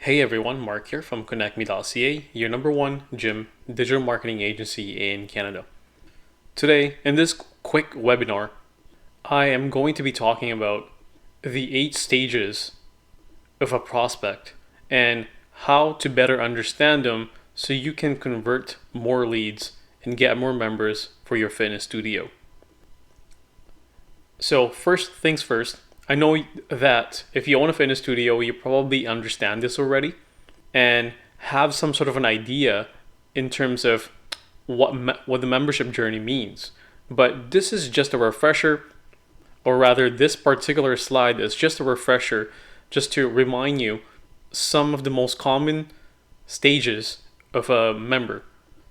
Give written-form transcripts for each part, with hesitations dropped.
Hey everyone, Mark here from ConnectMe.ca, your number one gym digital marketing agency in Canada. Today, in this quick webinar, I am going to be talking about the 8 stages of a prospect and how to better understand them so you can convert more leads and get more members for your fitness studio. So, first things first, I know that if you own a fitness studio, you probably understand this already and have some sort of an idea in terms of what the membership journey means. But this is just a refresher, or rather, this particular slide is just a refresher, just to remind you some of the most common stages of a member.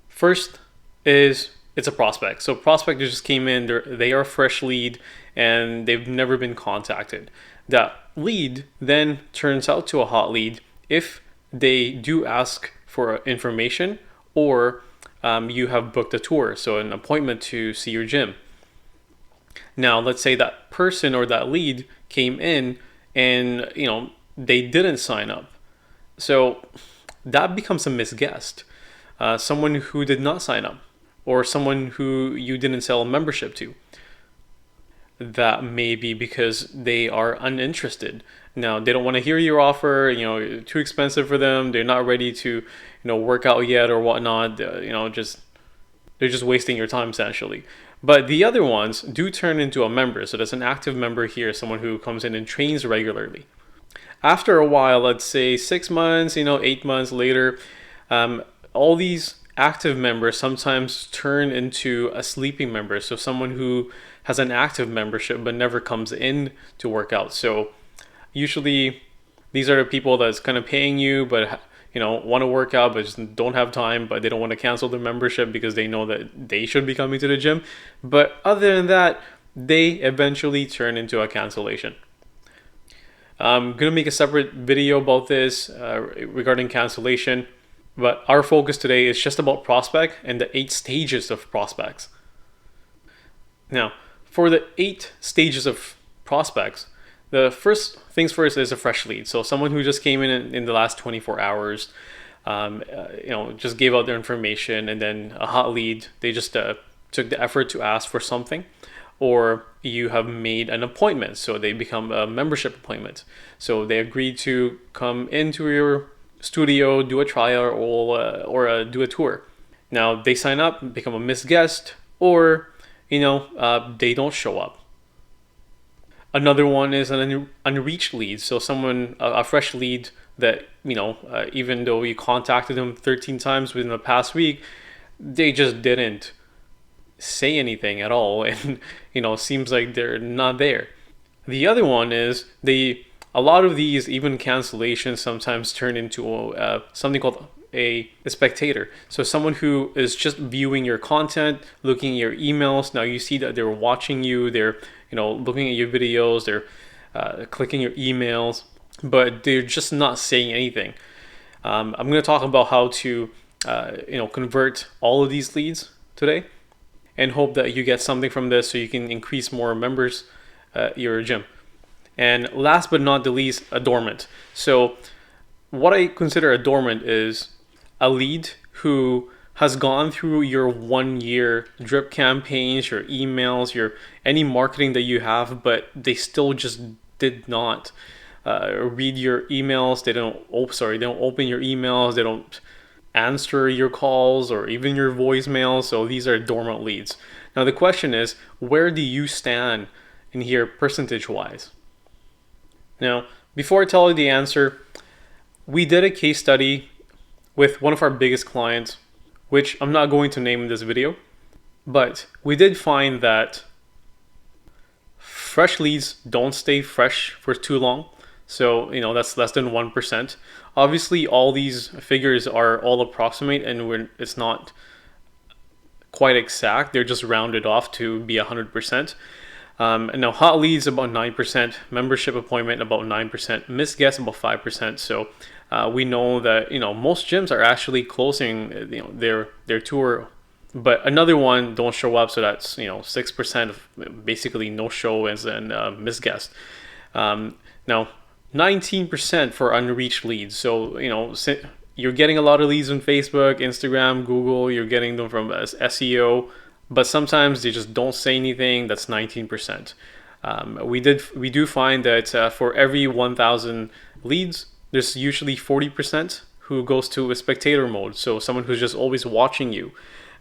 First is it's a prospect. So prospect just came in, they are a fresh lead and they've never been contacted. That lead then turns out to a hot lead if they do ask for information or you have booked a tour, so an appointment to see your gym. Now, let's say that person or that lead came in and they didn't sign up. So that becomes a missed guest. Someone who did not sign up or someone who you didn't sell a membership to. That may be because they are uninterested. Now, they don't want to hear your offer, too expensive for them. They're not ready to, work out yet or whatnot. They're just wasting your time essentially. But the other ones do turn into a member. So that's an active member here, someone who comes in and trains regularly. After a while, let's say 6 months, 8 months later, all these active members sometimes turn into a sleeping member. So someone who has an active membership but never comes in to work out. So usually these are the people that's kind of paying you but want to work out but just don't have time, but they don't want to cancel their membership because they know that they should be coming to the gym. But other than that, they eventually turn into a cancellation. I'm going to make a separate video about this regarding cancellation, but our focus today is just about prospect and the 8 stages of prospects. Now, for the 8 stages of prospects, the first things first is a fresh lead. So someone who just came in the last 24 hours, just gave out their information, and then a hot lead, they just took the effort to ask for something, or you have made an appointment, so they become a membership appointment. So they agreed to come into your studio, do a trial, or do a tour. Now they sign up, become a missed guest, or they don't show up. Another one is an unreached lead. So someone, a fresh lead that, even though you contacted them 13 times within the past week, they just didn't say anything at all. And, seems like they're not there. The other one is a lot of these, even cancellations, sometimes turn into something called a spectator. So someone who is just viewing your content, looking at your emails. Now you see that they're watching you, they're looking at your videos, they're clicking your emails, but they're just not saying anything. I'm going to talk about how to convert all of these leads today, and hope that you get something from this so you can increase more members at your gym. And last but not the least, a dormant. So what I consider a dormant is a lead who has gone through your 1 year drip campaigns, your emails, your any marketing that you have, but they still just did not read your emails. They don't open your emails. They don't answer your calls or even your voicemails. So these are dormant leads. Now the question is, where do you stand in here percentage wise? Now, before I tell you the answer, we did a case study with one of our biggest clients, which I'm not going to name in this video, but we did find that fresh leads don't stay fresh for too long. So, that's less than 1%. Obviously, all these figures are all approximate and it's not quite exact. They're just rounded off to be 100%. And now hot leads about 9%, membership appointment about 9%, missed guest about 5%. So we know that most gyms are actually closing their tour, but another one don't show up. So that's 6% of basically no show as a missed guest. Now 19% for unreached leads. So, you're getting a lot of leads on Facebook, Instagram, Google, you're getting them from SEO, but sometimes they just don't say anything. That's 19%. We do find that for every 1,000 leads, there's usually 40% who goes to a spectator mode. So someone who's just always watching you.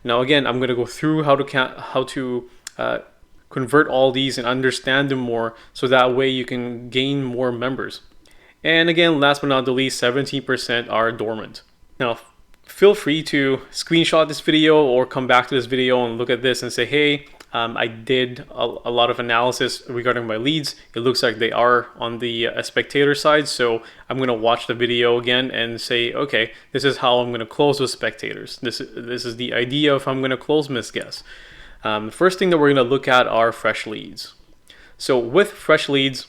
Now, again, I'm going to go through how to convert all these and understand them more, so that way you can gain more members. And again, last but not the least, 17% are dormant. Now, feel free to screenshot this video or come back to this video and look at this and say, hey, I did a lot of analysis regarding my leads. It looks like they are on the spectator side. So I'm going to watch the video again and say, okay, this is how I'm going to close with spectators. This is the idea of how I'm going to close missed guests. The first thing that we're going to look at are fresh leads. So with fresh leads,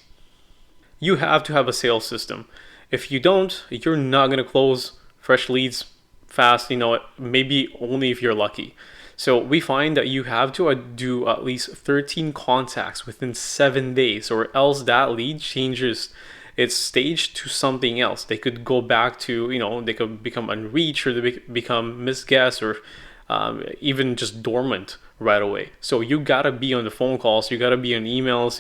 you have to have a sales system. If you don't, you're not going to close fresh leads fast, maybe only if you're lucky. So we find that you have to do at least 13 contacts within 7 days, or else that lead changes its stage to something else. They could go back to, they could become unreached, or they become misguessed, or even just dormant right away. So you gotta be on the phone calls, you gotta be on emails,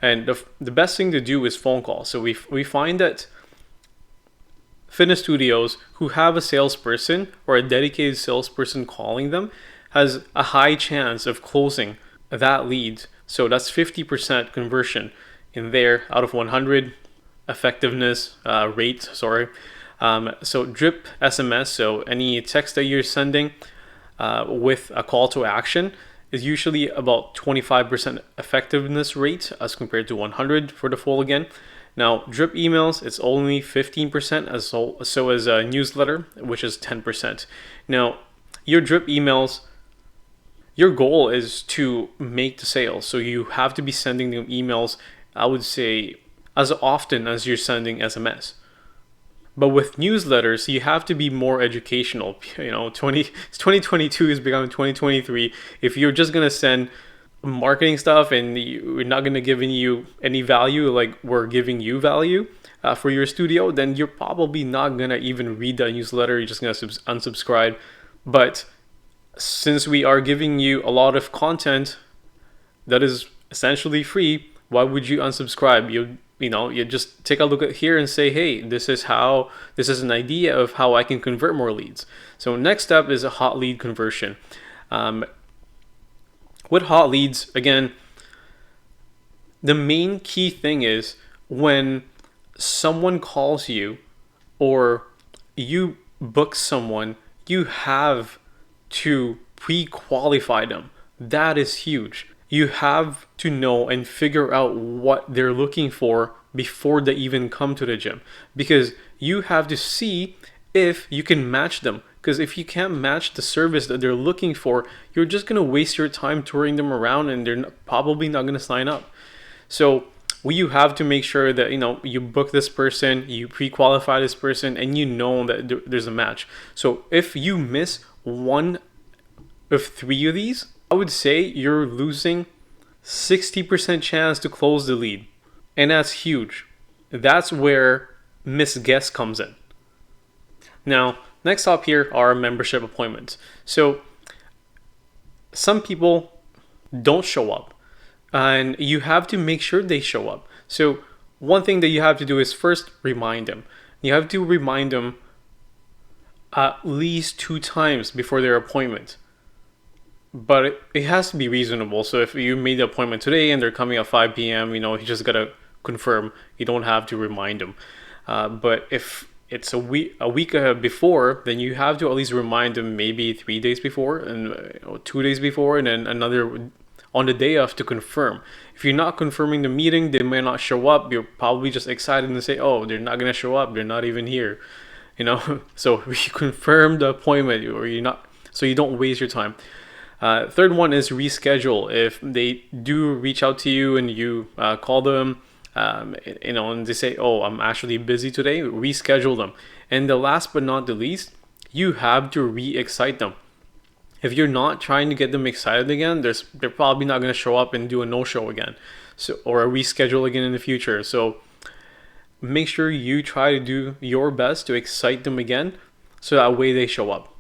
and the best thing to do is phone calls. So we find that fitness studios who have a salesperson or a dedicated salesperson calling them has a high chance of closing that lead. So that's 50% conversion in there out of 100 effectiveness rate. So drip SMS, so any text that you're sending with a call to action, is usually about 25% effectiveness rate as compared to 100 for the full again. Now, drip emails, it's only 15%, so as a newsletter, which is 10%. Now, your drip emails, your goal is to make the sale. So you have to be sending them emails, I would say, as often as you're sending SMS. But with newsletters, you have to be more educational. 2022 is becoming 2023. If you're just going to send marketing stuff and we're not going to give you any value like we're giving you value for your studio, then you're probably not going to even read the newsletter. You're just going to unsubscribe. But since we are giving you a lot of content that is essentially free, why would you unsubscribe? You just take a look at here and say, hey, this is an idea of how I can convert more leads. So next step is a hot lead conversion. With hot leads, again, the main key thing is when someone calls you or you book someone, you have to pre-qualify them. That is huge. You have to know and figure out what they're looking for before they even come to the gym, because you have to see if you can match them. Because if you can't match the service that they're looking for, you're just going to waste your time touring them around and they're probably not going to sign up. So you have to make sure that you book this person, you pre-qualify this person, and that there's a match. So if you miss one of 3 of these, I would say you're losing 60% chance to close the lead. And that's huge. That's where missed guest comes in. Now, next up here are membership appointments. So some people don't show up, and you have to make sure they show up. So one thing that you have to do is first remind them. You have to remind them at least 2 times before their appointment. But it has to be reasonable. So if you made the appointment today and they're coming at 5 p.m., you just got to confirm. You don't have to remind them. But if it's a week before, then you have to at least remind them maybe 3 days before and 2 days before, and then another on the day of to confirm. If you're not confirming the meeting, they may not show up. You're probably just excited and say, oh, they're not going to show up. They're not even here. So we confirm the appointment, or you're not, so you don't waste your time. Third one is reschedule. If they do reach out to you and you call them, and they say, oh, I'm actually busy today, reschedule them. And the last but not the least, you have to re-excite them. If you're not trying to get them excited again, they're probably not going to show up and do a no-show again, or a reschedule again in the future. So make sure you try to do your best to excite them again, so that way they show up.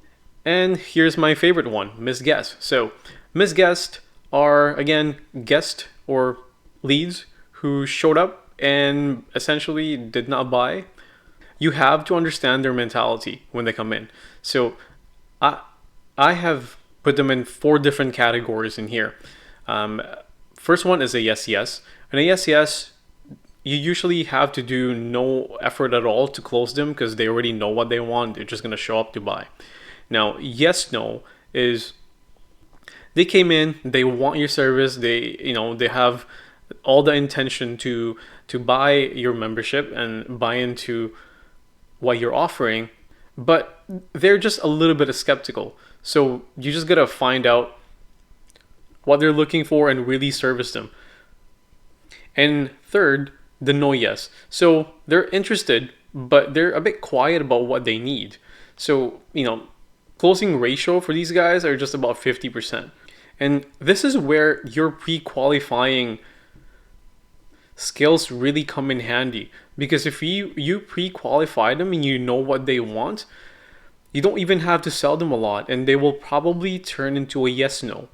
And here's my favorite one, missed guest. So missed guest are, again, guests or leads who showed up and essentially did not buy. You have to understand their mentality when they come in. So I have put them in 4 different categories in here. First one is a yes, yes. And a yes, yes, you usually have to do no effort at all to close them because they already know what they want. They're just going to show up to buy. Now, yes, no is they came in, they want your service, they have all the intention to buy your membership and buy into what you're offering, but they're just a little bit skeptical. So you just gotta find out what they're looking for and really service them. And third, the no yes. So they're interested, but they're a bit quiet about what they need. So, closing ratio for these guys are just about 50%. And this is where your pre-qualifying skills really come in handy, because if you pre-qualify them and you know what they want, you don't even have to sell them a lot, and they will probably turn into a yes no.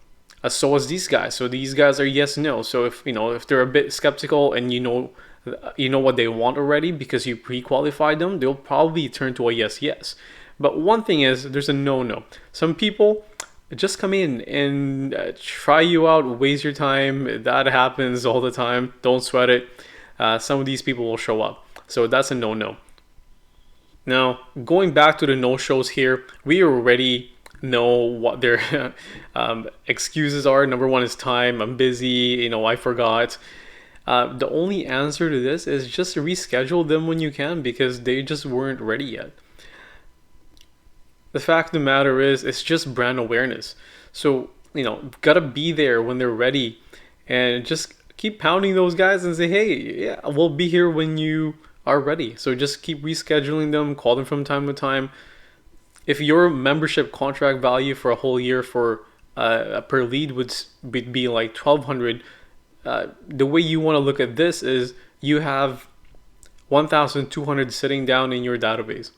So as these guys. So these guys are yes no. So if they're a bit skeptical and you know what they want already because you pre-qualified them, they'll probably turn to a yes yes. But one thing is, there's a no no. Some people just come in and try you out, waste your time. That happens all the time. Don't sweat it. Some of these people will show up. So that's a no-no. Now, going back to the no-shows here, we already know what their excuses are. Number one is time. I'm busy. I forgot. The only answer to this is just reschedule them when you can, because they just weren't ready yet. The fact of the matter is, it's just brand awareness. So, gotta be there when they're ready, and just keep pounding those guys and say, hey, yeah, we'll be here when you are ready. So just keep rescheduling them, call them from time to time. If your membership contract value for a whole year for per lead would be like $1,200, the way you want to look at this is you have 1,200 sitting down in your database.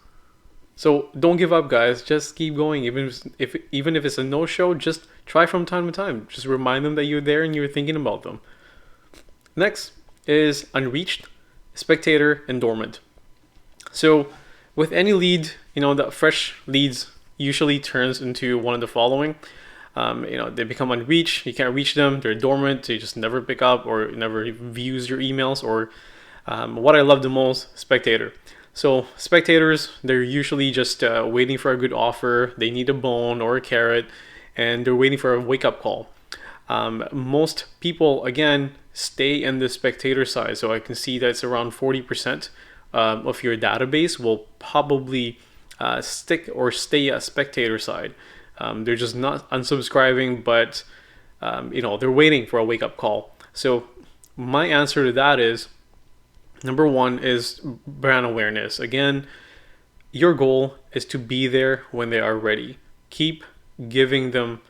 So don't give up, guys. Just keep going. Even if it's a no-show, just try from time to time. Just remind them that you're there and you're thinking about them. Next is unreached, spectator, and dormant. So with any lead, the fresh leads usually turns into one of the following. They become unreached. You can't reach them. They're dormant. They just never pick up or never views your emails. Or what I love the most, spectator. So spectators, they're usually just waiting for a good offer. They need a bone or a carrot, and they're waiting for a wake-up call. Most people, again, stay in the spectator side. So I can see that it's around 40% of your database will probably stick or stay a spectator side. They're just not unsubscribing, but they're waiting for a wake-up call. So my answer to that is, number one is brand awareness. Again, your goal is to be there when they are ready. Keep giving them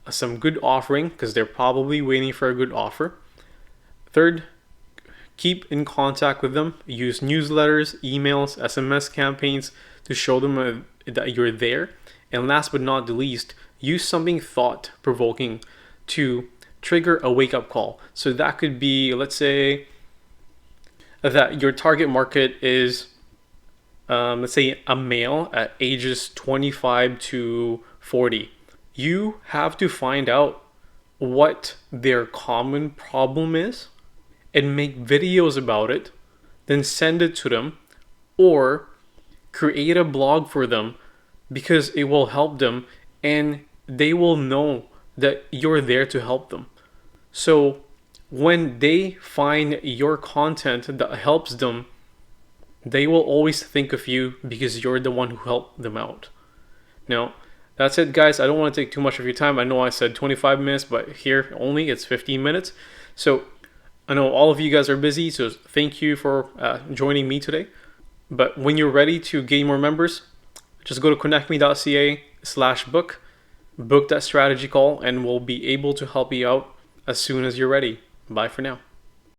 some good offering, because they're probably waiting for a good offer. Third, keep in contact with them. Use newsletters, emails, SMS campaigns to show them that you're there. And last but not the least, use something thought-provoking to trigger a wake-up call. So that could be, let's say, that your target market is, let's say, a male at ages 25 to 40. You have to find out what their common problem is and make videos about it, then send it to them, or create a blog for them, because it will help them and they will know that you're there to help them. So when they find your content that helps them, they will always think of you because you're the one who helped them out. Now, that's it, guys. I don't want to take too much of your time. I know I said 25 minutes, but here only it's 15 minutes. So I know all of you guys are busy, so thank you for joining me today. But when you're ready to gain more members, just go to connectme.ca/book, book that strategy call, and we'll be able to help you out as soon as you're ready. Bye for now.